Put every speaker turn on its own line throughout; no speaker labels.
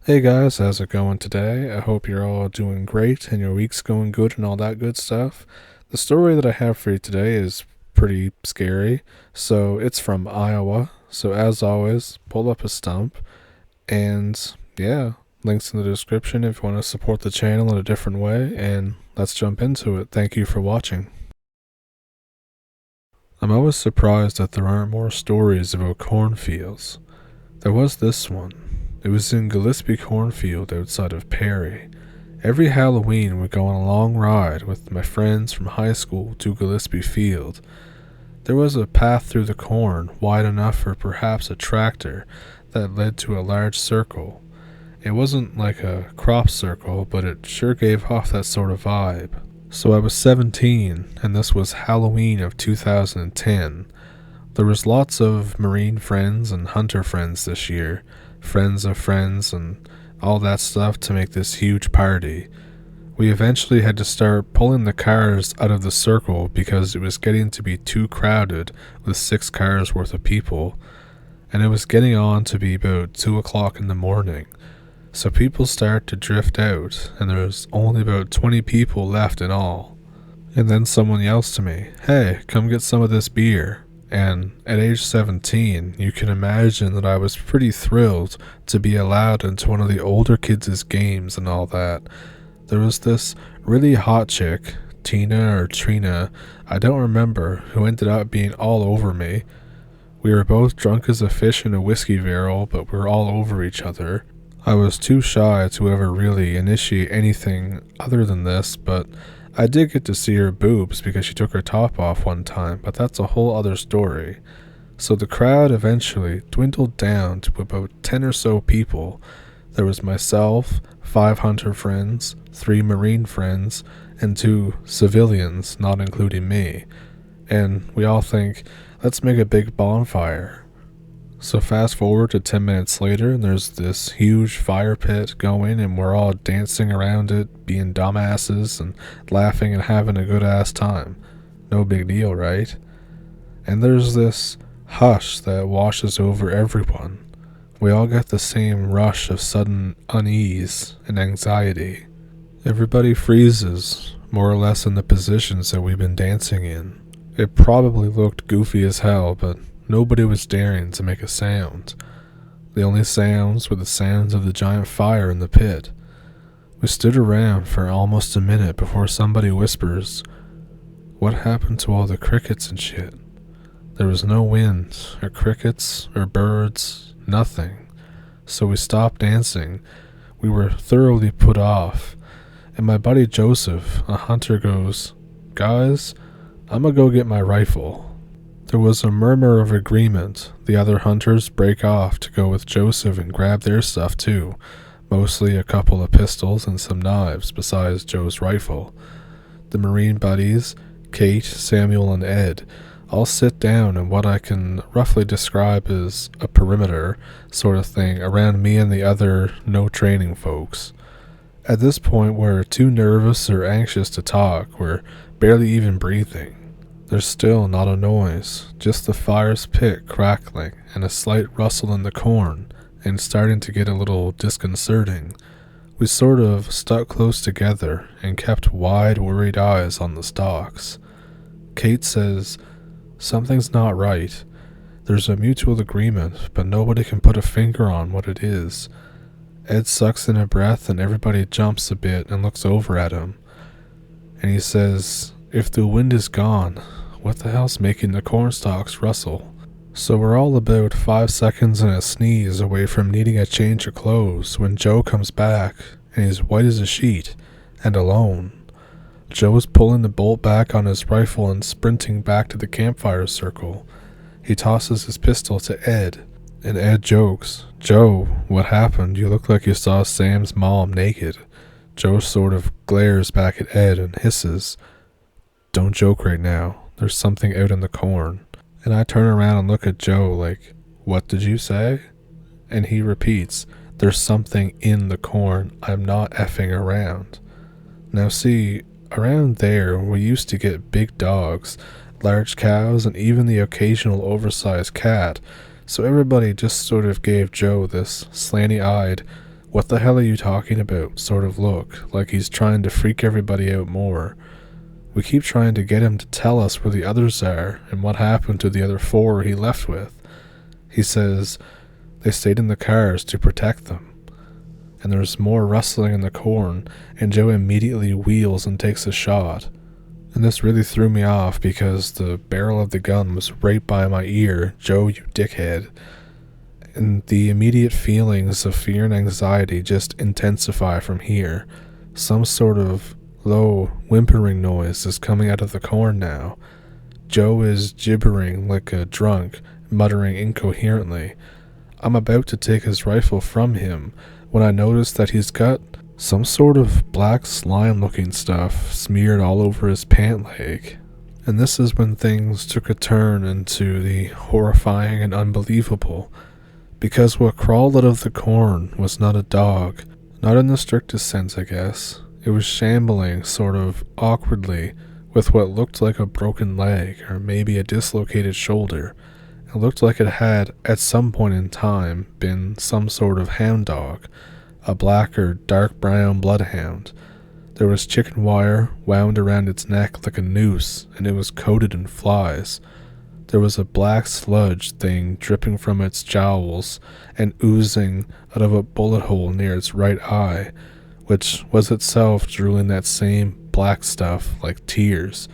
Hey guys, how's it going today? I hope you're all doing great and your week's going good and all that good stuff. The story that I have for you today is pretty scary. So it's from Iowa. So as always, pull up a stump and yeah, links in the description if you want to support the channel in a different way, and let's jump into it. Thank you for watching. I'm always surprised that there aren't more stories about cornfields. There was this one. It was in Gillespie Cornfield outside of Perry. Every Halloween we'd go on a long ride with my friends from high school to Gillespie Field. There was a path through the corn wide enough for perhaps a tractor that led to a large circle. It wasn't like a crop circle, but it sure gave off that sort of vibe. So I was 17, and this was Halloween of 2010. There was lots of marine friends and hunter friends this year, friends of friends and all that stuff to make this huge party. We eventually had to start pulling the cars out of the circle because it was getting to be too crowded with 6 cars worth of people, and it was getting on to be about 2 o'clock in the morning. So people start to drift out, and there was only about 20 people left in all. And then someone yells to me, "Hey, come get some of this beer." And at age 17, you can imagine that I was pretty thrilled to be allowed into one of the older kids' games and all that. There was this really hot chick, Tina or Trina, I don't remember, who ended up being all over me. We were both drunk as a fish in a whiskey barrel, but we were all over each other. I was too shy to ever really initiate anything other than this, but I did get to see her boobs because she took her top off one time, but that's a whole other story. So the crowd eventually dwindled down to about 10 or so people. There was myself, 5 hunter friends, 3 marine friends, and 2 civilians, not including me. And we all think, let's make a big bonfire. So fast forward to 10 minutes later, and there's this huge fire pit going, and we're all dancing around it, being dumbasses, and laughing and having a good ass time. No big deal, right? And there's this hush that washes over everyone. We all get the same rush of sudden unease and anxiety. Everybody freezes, more or less in the positions that we've been dancing in. It probably looked goofy as hell, but nobody was daring to make a sound. The only sounds were the sounds of the giant fire in the pit. We stood around for almost a minute before somebody whispers, "What happened to all the crickets and shit?" There was no wind, or crickets, or birds, nothing. So we stopped dancing. We were thoroughly put off. And my buddy Joseph, a hunter, goes, "Guys, I'm gonna go get my rifle." There was a murmur of agreement. The other hunters break off to go with Joseph and grab their stuff too, mostly a couple of pistols and some knives besides Joe's rifle. The marine buddies, Kate, Samuel, and Ed, all sit down in what I can roughly describe as a perimeter sort of thing around me and the other no-training folks. At this point, we're too nervous or anxious to talk. We're barely even breathing. There's still not a noise, just the fire's pit crackling and a slight rustle in the corn, and starting to get a little disconcerting. We sort of stuck close together and kept wide, worried eyes on the stalks. Kate says, "Something's not right. There's a mutual agreement, but nobody can put a finger on what it is." Ed sucks in a breath and everybody jumps a bit and looks over at him. And he says, "If the wind is gone, what the hell's making the corn stalks rustle?" So we're all about 5 seconds and a sneeze away from needing a change of clothes when Joe comes back, and he's white as a sheet, and alone. Joe's pulling the bolt back on his rifle and sprinting back to the campfire circle. He tosses his pistol to Ed, and Ed jokes, "Joe, what happened? You look like you saw Sam's mom naked." Joe sort of glares back at Ed and hisses, "Don't joke right now. There's something out in the corn." And I turn around and look at Joe like, "What did you say?" And he repeats, "There's something in the corn. I'm not effing around." Now see, around there we used to get big dogs, large cows, and even the occasional oversized cat, so everybody just sort of gave Joe this slanty-eyed, "What the hell are you talking about?" sort of look, like he's trying to freak everybody out more. We keep trying to get him to tell us where the others are and what happened to the other 4 he left with. He says they stayed in the cars to protect them. And there's more rustling in the corn, and Joe immediately wheels and takes a shot. And this really threw me off because the barrel of the gun was right by my ear. "Joe, you dickhead." And the immediate feelings of fear and anxiety just intensify from here. Some sort of low, whimpering noise is coming out of the corn now. Joe is gibbering like a drunk, muttering incoherently. I'm about to take his rifle from him when I notice that he's got some sort of black slime-looking stuff smeared all over his pant leg. And this is when things took a turn into the horrifying and unbelievable, because what crawled out of the corn was not a dog, not in the strictest sense, I guess. It was shambling sort of awkwardly with what looked like a broken leg or maybe a dislocated shoulder. It looked like it had, at some point in time, been some sort of hound dog, a black or dark brown bloodhound. There was chicken wire wound around its neck like a noose, and it was coated in flies. There was a black sludge thing dripping from its jowls and oozing out of a bullet hole near its right eye, which was itself drooling that same black stuff like tears.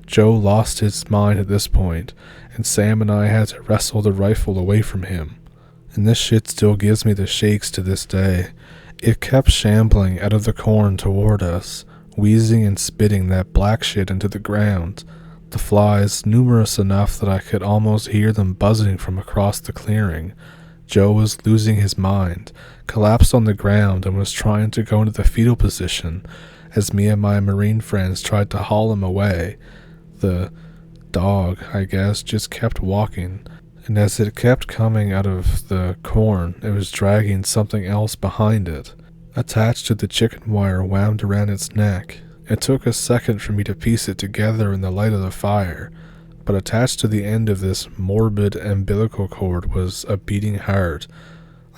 Joe lost his mind at this point, and Sam and I had to wrestle the rifle away from him. And this shit still gives me the shakes to this day. It kept shambling out of the corn toward us, wheezing and spitting that black shit into the ground. The flies, numerous enough that I could almost hear them buzzing from across the clearing. Joe was losing his mind, collapsed on the ground, and was trying to go into the fetal position as me and my marine friends tried to haul him away. The dog, I guess, just kept walking, and as it kept coming out of the corn, it was dragging something else behind it, attached to the chicken wire wound around its neck. It took a second for me to piece it together in the light of the fire, but attached to the end of this morbid umbilical cord was a beating heart,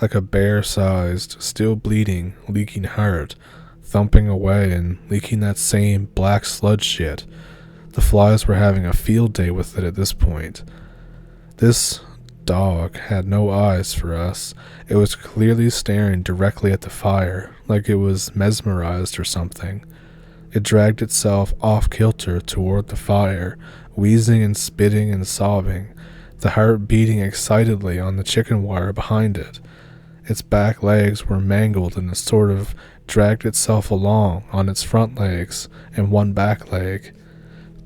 like a bear-sized, still bleeding, leaking heart, thumping away and leaking that same black sludge shit. The flies were having a field day with it at this point. This dog had no eyes for us. It was clearly staring directly at the fire, like it was mesmerized or something. It dragged itself off-kilter toward the fire, wheezing and spitting and sobbing, the heart beating excitedly on the chicken wire behind it. Its back legs were mangled and it sort of dragged itself along on its front legs and one back leg.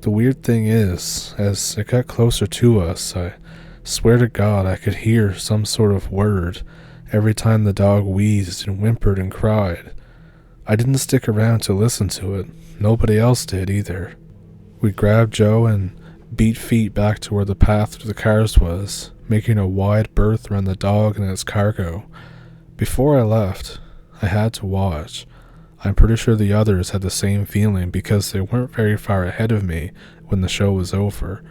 The weird thing is, as it got closer to us, I swear to God I could hear some sort of word every time the dog wheezed and whimpered and cried. I didn't stick around to listen to it. Nobody else did either. We grabbed Joe and beat feet back to where the path to the cars was, making a wide berth around the dog and its cargo. Before I left, I had to watch. I'm pretty sure the others had the same feeling because they weren't very far ahead of me when the show was over.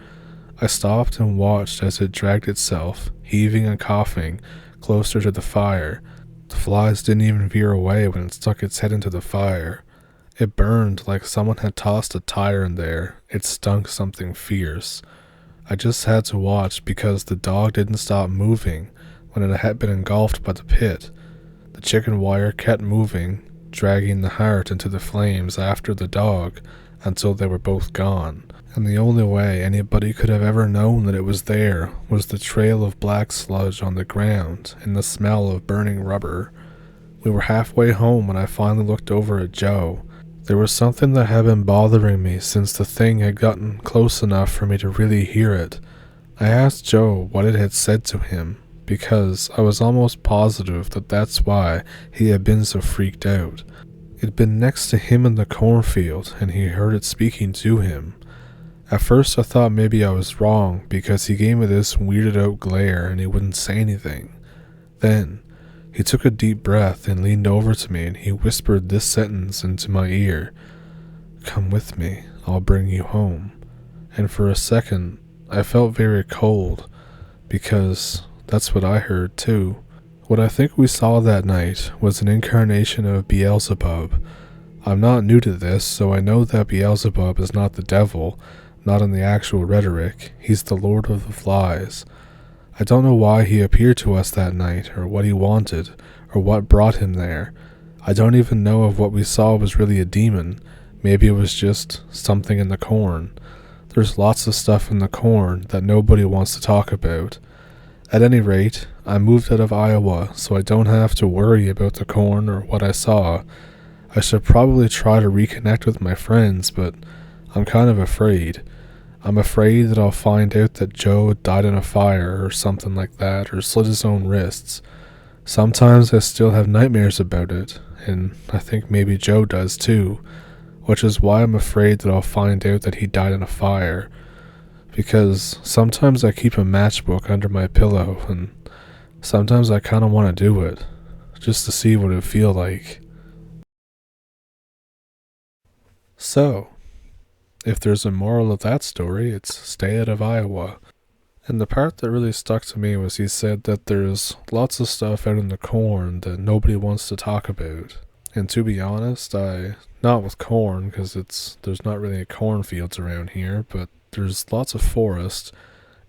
I stopped and watched as it dragged itself, heaving and coughing, closer to the fire. The flies didn't even veer away when it stuck its head into the fire. It burned like someone had tossed a tire in there. It stunk something fierce. I just had to watch because the dog didn't stop moving when it had been engulfed by the pit. The chicken wire kept moving, dragging the heart into the flames after the dog until they were both gone. And the only way anybody could have ever known that it was there was the trail of black sludge on the ground and the smell of burning rubber. We were halfway home when I finally looked over at Joe. There was something that had been bothering me since the thing had gotten close enough for me to really hear it. I asked Joe what it had said to him, because I was almost positive that that's why he had been so freaked out. It'd been next to him in the cornfield, and he heard it speaking to him. At first I thought maybe I was wrong, because he gave me this weirded out glare and he wouldn't say anything. Then, he took a deep breath and leaned over to me and he whispered this sentence into my ear. "Come with me, I'll bring you home." And for a second, I felt very cold, because that's what I heard too. What I think we saw that night was an incarnation of Beelzebub. I'm not new to this, so I know that Beelzebub is not the devil, not in the actual rhetoric. He's the Lord of the Flies. I don't know why he appeared to us that night, or what he wanted, or what brought him there. I don't even know if what we saw was really a demon. Maybe it was just something in the corn. There's lots of stuff in the corn that nobody wants to talk about. At any rate, I moved out of Iowa, so I don't have to worry about the corn or what I saw. I should probably try to reconnect with my friends, but I'm kind of afraid. I'm afraid that I'll find out that Joe died in a fire or something like that, or slit his own wrists. Sometimes I still have nightmares about it, and I think maybe Joe does too, which is why I'm afraid that I'll find out that he died in a fire. Because sometimes I keep a matchbook under my pillow, and sometimes I kind of want to do it, just to see what it would feel like. So, if there's a moral of that story, it's stay out of Iowa. And the part that really stuck to me was he said that there's lots of stuff out in the corn that nobody wants to talk about. And to be honest, not with corn, because there's not really cornfields around here, but there's lots of forest,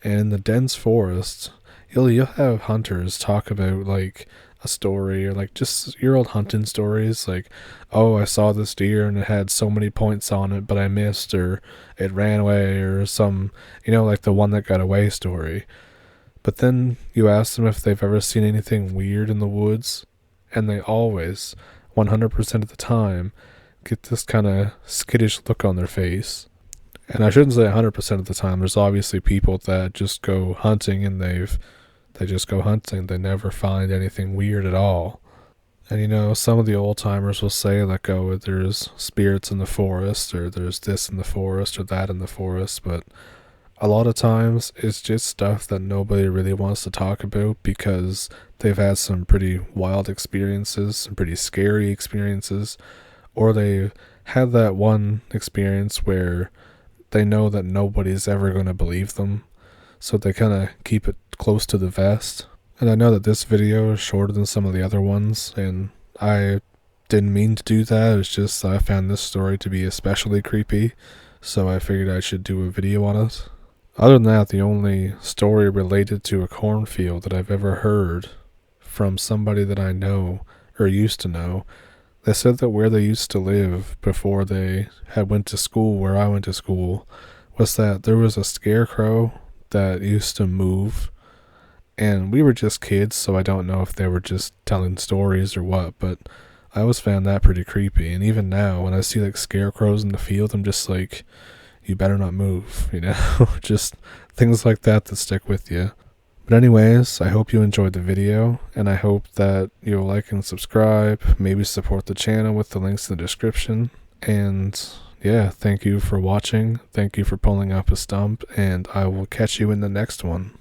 and in the dense forest, you'll have hunters talk about like a story, or like just your old hunting stories, like, oh, I saw this deer and it had so many points on it, but I missed, or it ran away, or some, like the one that got away story. But then you ask them if they've ever seen anything weird in the woods, and they always, 100% of the time, get this kind of skittish look on their face. And I shouldn't say 100% of the time. There's obviously people that just go hunting and they just go hunting. They never find anything weird at all. And some of the old timers will say like, oh, there's spirits in the forest, or there's this in the forest, or that in the forest. But a lot of times it's just stuff that nobody really wants to talk about because they've had some pretty wild experiences, some pretty scary experiences, or they've had that one experience where they know that nobody's ever going to believe them, so they kind of keep it close to the vest. And I know that this video is shorter than some of the other ones, and I didn't mean to do that. It's just I found this story to be especially creepy, so I figured I should do a video on it. Other than that, the only story related to a cornfield that I've ever heard from somebody that I know, or used to know, they said that where they used to live before they had went to school, where I went to school, was that there was a scarecrow that used to move. And we were just kids, so I don't know if they were just telling stories or what, but I always found that pretty creepy. And even now, when I see like scarecrows in the field, I'm just like, you better not move, just things like that stick with you. But anyways, I hope you enjoyed the video, and I hope that you'll like and subscribe, maybe support the channel with the links in the description. And yeah, thank you for watching, thank you for pulling up a stump, and I will catch you in the next one.